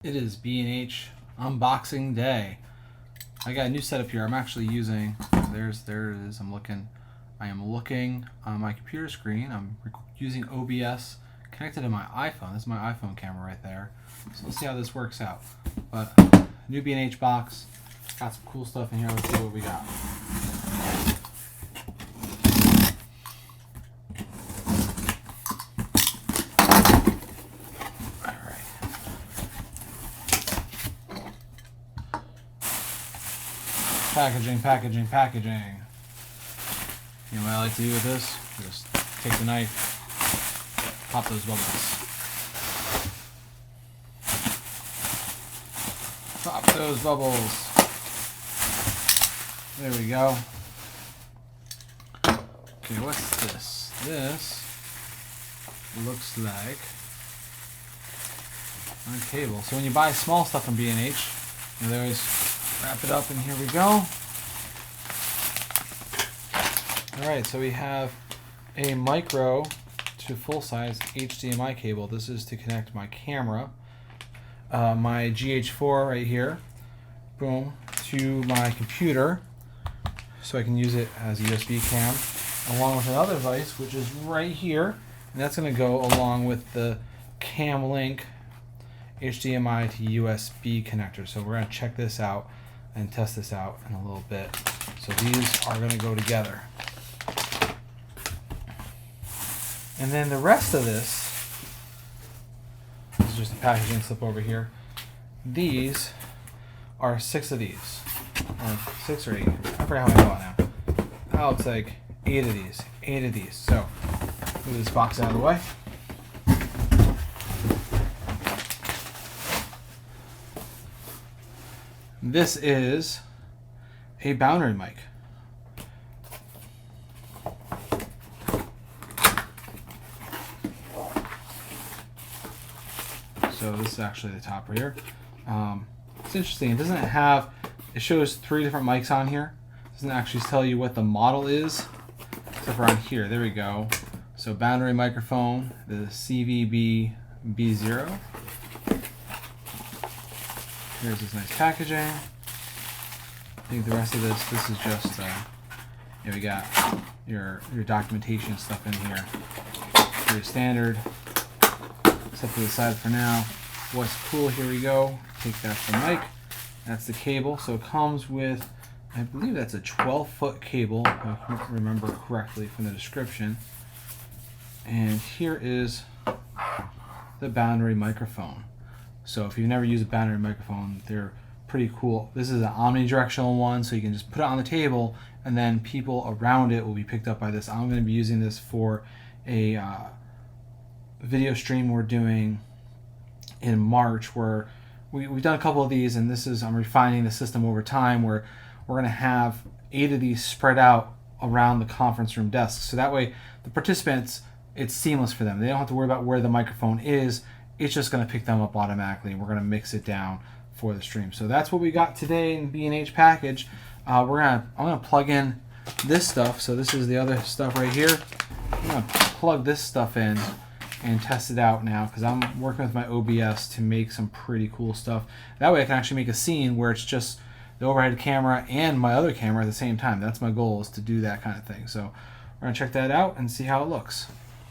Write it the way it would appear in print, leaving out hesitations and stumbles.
It is B&H unboxing day. I got a new setup here. I'm actually using, there it is. I am looking on my computer screen. I'm using OBS connected to my iPhone. This is my iPhone camera right there. So let's see how this works out. But new B&H box. Got some cool stuff in here. Let's see what we got. Packaging. You know what I like to do with this? Just take the knife, pop those bubbles. Pop those bubbles. There we go. Okay, what's this? This looks like a cable. So when you buy small stuff from B&H, they always wrap it up, and here we go. Alright, so we have a micro to full-size HDMI cable. This is to connect my camera, my GH4 right here, boom, to my computer, so I can use it as a USB cam, along with another device, which is right here, and that's going to go along with the Cam Link HDMI to USB connector. So we're going to check this out and test this out in a little bit. So these are going to go together. And then the rest of this is just a packaging slip over here. These are 6 of these. Or 6 or 8. I forgot how many I bought now. Oh, it's like 8 of these. 8 of these. So, move this box out of the way. This is a boundary mic. So this is actually the top right here. It's interesting. It doesn't have, it shows 3 different mics on here. It doesn't actually tell you what the model is, except for on here. There we go. So boundary microphone, the CVB B0. Here's this nice packaging. I think the rest of this is just, yeah, we got your documentation stuff in here. Pretty standard. Set to the side for now. What's cool, here we go. Take that the mic. That's the cable. So it comes with, I believe that's a 12-foot cable, if I remember correctly from the description. And here is the boundary microphone. So if you've never used a boundary microphone, they're pretty cool. This is an omnidirectional one, so you can just put it on the table and then people around it will be picked up by this. I'm going to be using this for a video stream we're doing in March, where we've done a couple of these, and this is, I'm refining the system over time, where we're going to have 8 of these spread out around the conference room desks. So that way the participants, it's seamless for them. They don't have to worry about where the microphone is. It's just going to pick them up automatically, and we're going to mix it down for the stream. So that's what we got today in B&H package. I'm going to plug in this stuff. So this is the other stuff right here. I'm going to plug this stuff in and test it out now, because I'm working with my OBS to make some pretty cool stuff. That way I can actually make a scene where it's just the overhead camera and my other camera at the same time. That's my goal, is to do that kind of thing. So we're going to check that out and see how it looks.